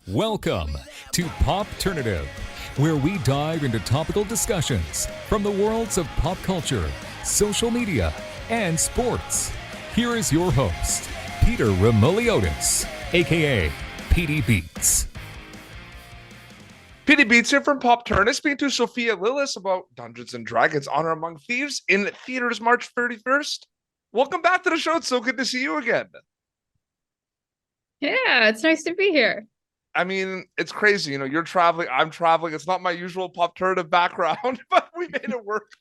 Welcome to Popternative, where we dive into topical discussions from the worlds of pop culture, social media, and sports. Here is your host, Peter Remoliotis, aka PD Beats. PD Beats here from Popternative, speaking to Sophia Lillis about Dungeons and Dragons Honor Among Thieves in theaters March 31st. Welcome back to the show. It's so good to see you again. Yeah, it's nice to be here. I mean, it's crazy. You know, you're traveling, I'm traveling. It's not my usual Popternative background, but we made it work.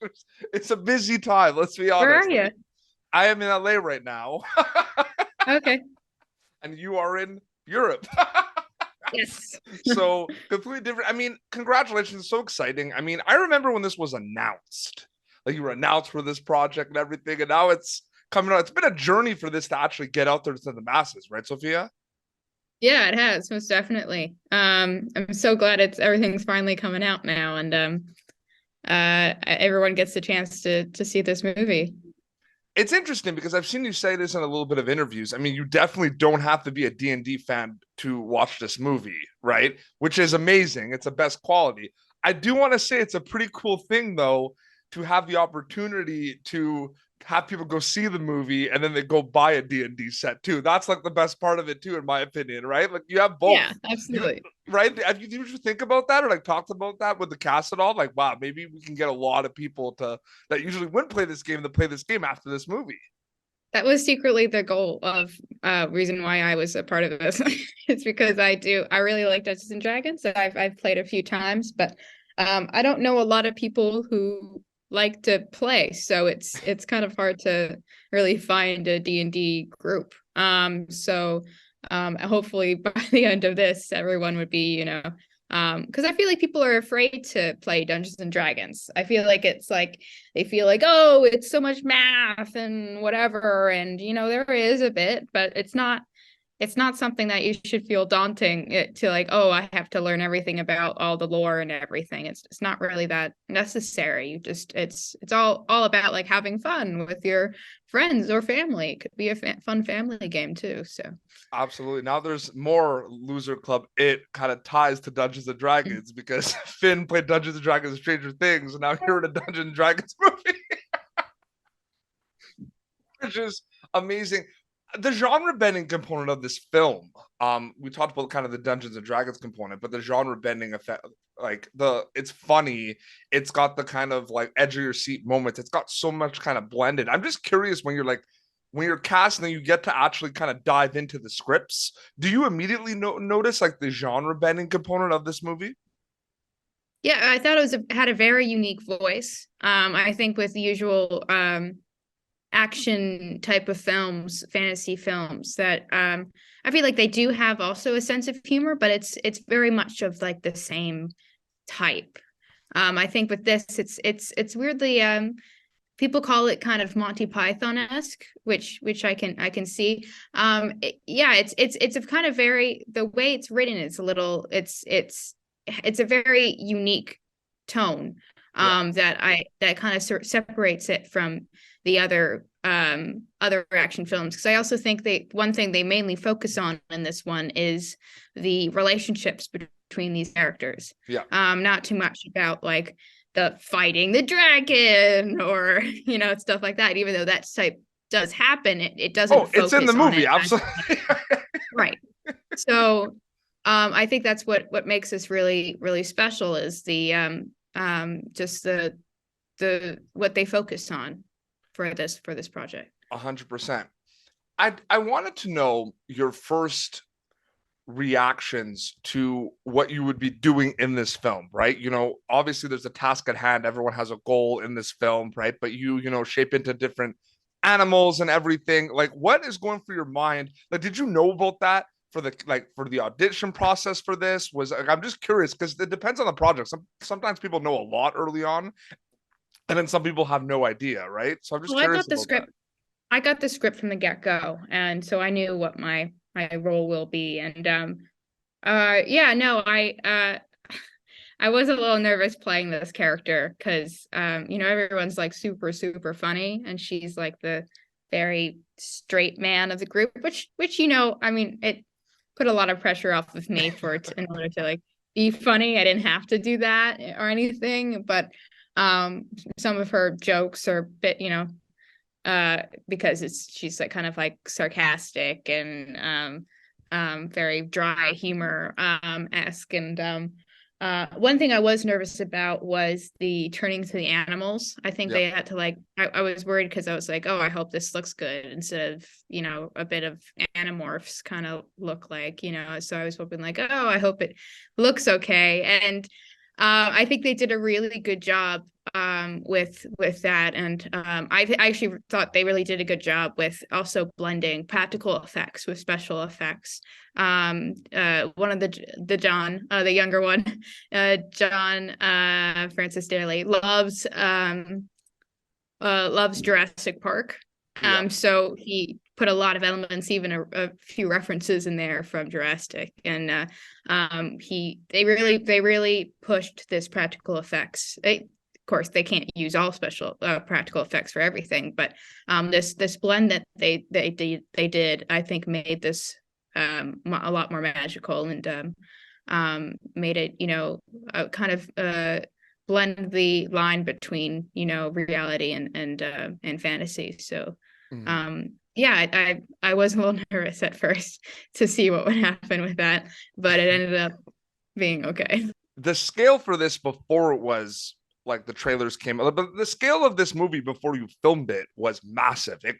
It's a busy time, let's be honest. Where are you? I am in LA right now. Okay. And you are in Europe. Yes. So completely different. I mean, congratulations. It's so exciting. I mean, I remember when this was announced, like you were announced for this project and everything, and now it's coming out. It's been a journey for this to actually get out there to the masses, right, Sophia? Yeah, it has, most definitely. I'm so glad everything's finally coming out now, and everyone gets the chance to see this movie. It's interesting because I've seen you say this in a little bit of interviews. I mean, you definitely don't have to be a D&D fan to watch this movie, right? Which is amazing. It's the best quality. I do want to say it's a pretty cool thing, though, to have the opportunity to have people go see the movie and then they go buy a D&D set too. That's like the best part of it too, in my opinion, right? Like you have both. Yeah, absolutely. Right? Did you think about that or like talked about that with the cast at all? Like, wow, maybe we can get a lot of people that usually wouldn't play this game to play this game after this movie. That was secretly the goal of reason why I was a part of this. It's because I really like Dungeons and Dragons. I've played a few times, but I don't know a lot of people who like to play, so it's kind of hard to really find a D&D group. So hopefully by the end of this, everyone would be, because I feel like people are afraid to play Dungeons and Dragons. I feel like it's like they feel like, oh, it's so much math and whatever, and there is a bit, but it's not something that you should feel daunting to like, oh, I have to learn everything about all the lore and everything. It's not really that necessary. It's all about like having fun with your friends or family. It could be a fun family game too. So Absolutely. Now there's more Loser Club. It kind of ties to Dungeons and Dragons because Finn played Dungeons and Dragons and Stranger Things, and now you're in a Dungeons and Dragons movie, which is amazing. The genre bending component of this film, we talked about kind of the Dungeons and Dragons component, but the genre bending effect, like it's funny, it's got the kind of like edge of your seat moments, it's got so much kind of blended. I'm just curious, when you're casting and you get to actually kind of dive into the scripts, do you immediately notice like the genre bending component of this movie? yeah, I thought it had a very unique voice. I think with the usual action type of films, fantasy films, that I feel like they do have also a sense of humor, but it's very much of like the same type. I think with this, it's weirdly people call it kind of Monty Python-esque, which I can see. It's a kind of very, the way it's written is a little, it's a very unique tone that kind of separates it from the other action films, because I also think one thing they mainly focus on in this one is the relationships between these characters. Not too much about like the fighting the dragon or stuff like that, even though that type does happen. It doesn't it's in the movie, absolutely. Right. So I think that's what makes this really, really special, is the just the what they focus on for this project. 100%. I wanted to know your first reactions to what you would be doing in this film, right? Obviously there's a task at hand. Everyone has a goal in this film, right? But you shape into different animals and everything. Like, what is going through your mind? Like, did you know about that for the audition process for this? I'm just curious because it depends on the project. Sometimes people know a lot early on, and then some people have no idea, right? So I'm just curious. I got the script from the get-go, and so I knew what my role will be. And I was a little nervous playing this character because everyone's like super, super funny, and she's like the very straight man of the group, which I mean, put a lot of pressure off of me in order to like be funny. I didn't have to do that or anything, but some of her jokes are a bit, because she's like kind of like sarcastic and very dry humor esque. And one thing I was nervous about was the turning to the animals. I think Yep. they had to like I was worried because I was like, oh, I hope this looks good instead of, a bit of Animorphs kind of look like, so I was hoping like, oh, I hope it looks okay. And I think they did a really good job with that, and I actually thought they really did a good job with also blending practical effects with special effects. One of the younger one, John Francis Daly loves Jurassic Park. Yeah. So he put a lot of elements, even a few references in there from Jurassic, and they really pushed this practical effects. Of course, they can't use all special practical effects for everything, but this blend that they did, I think, made this a lot more magical, and made it kind of blend the line between reality and fantasy. So yeah, I was a little nervous at first to see what would happen with that, but it ended up being okay. The scale for this before it was like the trailers came out, but the scale of this movie before you filmed it was massive. It's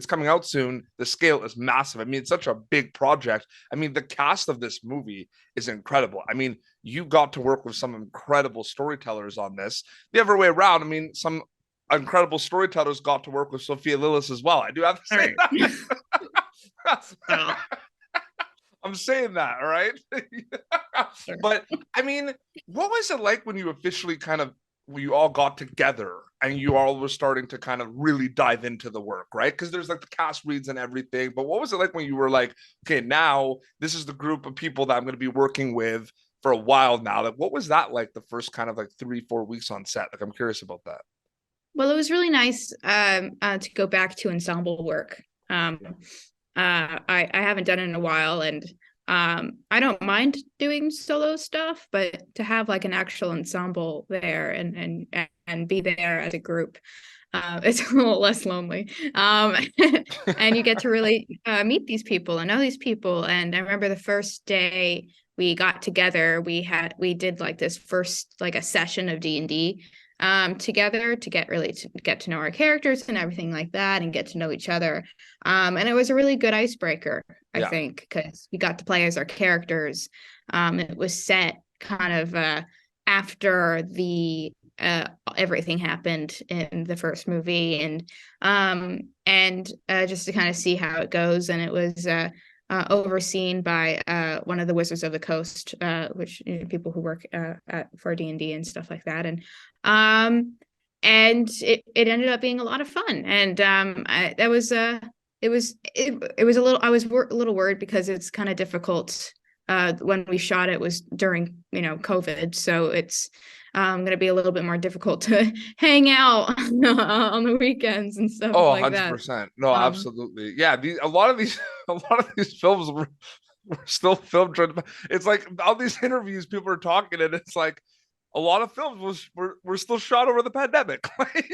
coming out soon. The scale is massive. I mean, it's such a big project. I mean, the cast of this movie is incredible. I mean, you got to work with some incredible storytellers on this. The other way around, I mean, some incredible storytellers got to work with Sophia Lillis as well. I do have to say that. I'm saying that, all right? Sure. But I mean, what was it like when you officially when you all got together and you all were starting to kind of really dive into the work, right? Because there's like the cast reads and everything. But what was it like when you were like, okay, now this is the group of people that I'm going to be working with for a while now? Like, what was that like the first kind of like 3-4 weeks on set? Like, I'm curious about that. Well, it was really nice to go back to ensemble work. I haven't done it in a while, and I don't mind doing solo stuff, but to have like an actual ensemble there and be there as a group, it's a little less lonely. And you get to really meet these people and know these people. And I remember the first day we got together, we did like this first like a session of D&D together to get to know our characters and everything like that, and get to know each other. And it was a really good icebreaker, I think, because we got to play as our characters. It was set kind of after the everything happened in the first movie, and just to kind of see how it goes. And it was overseen by one of the Wizards of the Coast, which people who work for D&D and stuff like that, and it ended up being a lot of fun. And it was a little, I was a little worried because it's kind of difficult. When we shot it was during COVID, so it's going to be a little bit more difficult to hang out on the weekends and stuff like 100%. that. No, absolutely. Yeah, a lot of these films were still filmed. It's like all these interviews people are talking, and it's like a lot of films were still shot over the pandemic. Like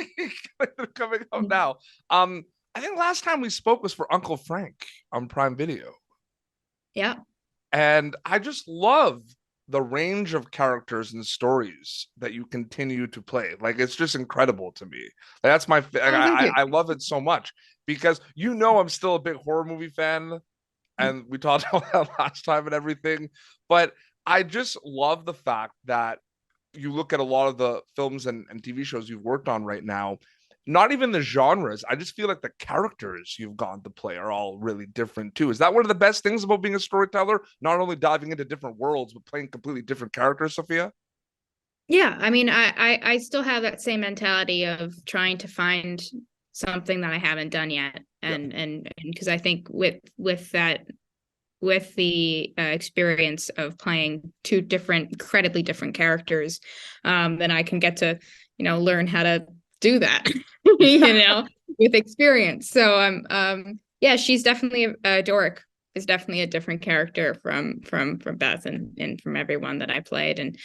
they're coming out now. I think last time we spoke was for Uncle Frank on Prime Video. Yeah. And I just love the range of characters and stories that you continue to play. Like, it's just incredible to me. That's I love it so much because I'm still a big horror movie fan, and we talked about that last time and everything. But I just love the fact that you look at a lot of the films and TV shows you've worked on right now, not even the genres. I just feel like the characters you've gone to play are all really different too. Is that one of the best things about being a storyteller? Not only diving into different worlds, but playing completely different characters, Sophia? Yeah, I mean, I still have that same mentality of trying to find something that I haven't done yet, and because I think with the experience of playing two incredibly different characters, then I can get to learn how to do that, with experience. So yeah, she's definitely a Doric is definitely a different character from Beth and from everyone that I played. And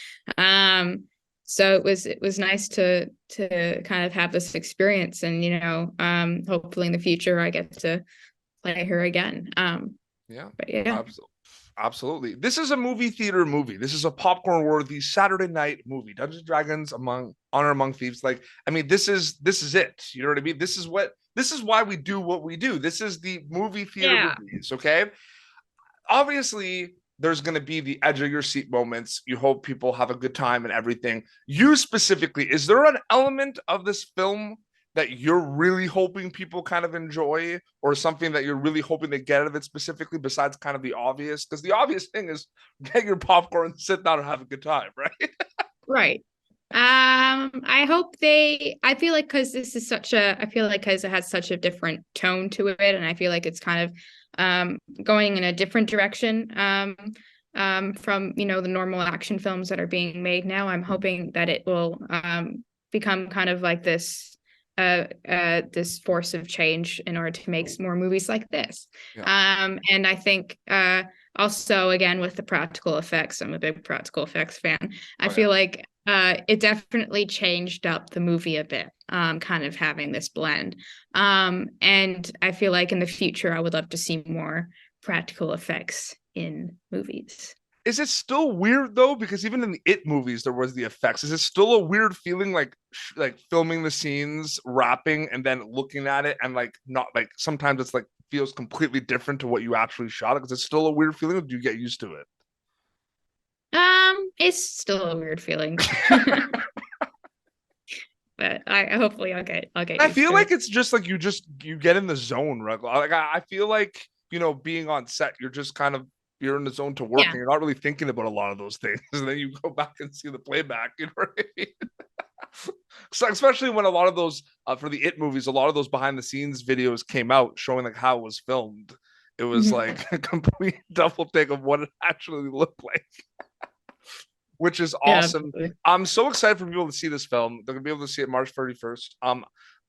so it was nice to kind of have this experience, and hopefully in the future I get to play her again. Yeah. But yeah. Absolutely. This is a movie theater movie. This is a popcorn worthy Saturday night movie. Dungeons and Dragons Among Thieves. Like, I mean, this is it. You know what I mean? This is why we do what we do. This is the movie theater movies, okay? Obviously, there's going to be the edge of your seat moments. You hope people have a good time and everything. You specifically, is there an element of this film that you're really hoping people kind of enjoy, or something that you're really hoping they get out of it specifically, besides kind of the obvious? Because the obvious thing is get your popcorn, sit down, and have a good time, right? Right. I hope I feel like because it has such a different tone to it, and I feel like it's kind of going in a different direction from the normal action films that are being made now. I'm hoping that it will become kind of like this force of change in order to make more movies like this. And I think also, again, with the practical effects, I'm a big practical effects fan. I feel like it definitely changed up the movie a bit, kind of having this blend. And I feel like in the future, I would love to see more practical effects in movies. Is it still weird though? Because even in the It movies, there was the effects. Is it still a weird feeling, like filming the scenes, rapping, and then looking at it, and like not like sometimes it's like feels completely different to what you actually shot? Because it's still a weird feeling. Or do you get used to it? It's still a weird feeling, but hopefully I'll get. I feel like it's just like you get in the zone, right? Like I feel like being on set, you're in the zone to work, and you're not really thinking about a lot of those things. And then you go back and see the playback, you know what I mean? So especially when a lot of those for the It movies, a lot of those behind the scenes videos came out showing like how it was filmed. It was like a complete double take of what it actually looked like. Which is awesome. Yeah, I'm so excited for people to see this film. They're gonna be able to see it March 31st.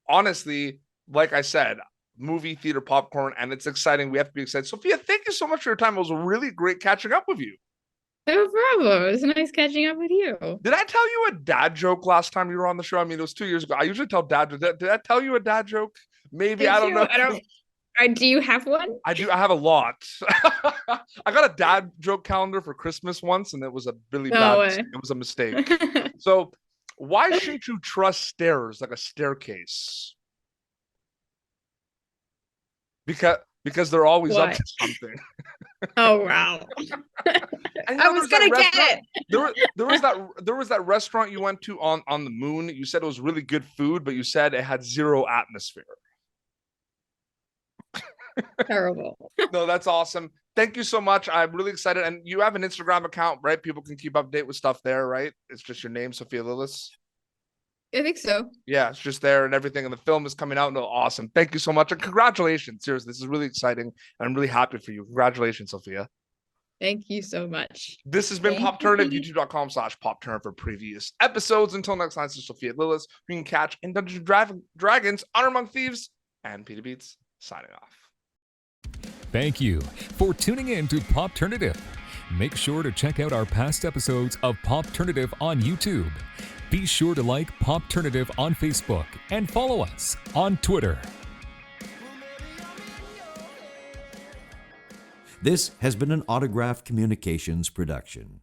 Honestly, like I said, movie theater popcorn, and it's exciting. We have to be excited. Sophia, thank you so much for your time. It was really great catching up with you. No problem. It was nice catching up with you. Did I tell you a dad joke last time you were on the show? I mean, it was 2 years ago. I usually tell dad. Did I tell you a dad joke? Maybe. I don't know. Do you have one? I do. I have a lot. I got a dad joke calendar for Christmas once, and it was a really bad. It was a mistake. So, why shouldn't you trust stairs like a staircase? Because they're always up to something. Oh wow! I was gonna get it. There was that restaurant you went to on the moon. You said it was really good food, but you said it had zero atmosphere. Terrible. No, that's awesome. Thank you so much. I'm really excited. And you have an Instagram account, right? People can keep update with stuff there, right? It's just your name, Sophia Lillis. I think so. Yeah, it's just there and everything. And the film is coming out. No, awesome. Thank you so much. And congratulations. Seriously, this is really exciting. And I'm really happy for you. Congratulations, Sophia. Thank you so much. This has been Popternative, youtube.com/Popternative for previous episodes. Until next time, this is Sophia Lillis. You can catch in Dungeons and Dragons, Honor Among Thieves, and Peter Beats signing off. Thank you for tuning in to Popternative. Make sure to check out our past episodes of Popternative on YouTube. Be sure to like Popternative on Facebook and follow us on Twitter. This has been an Autograph Communications production.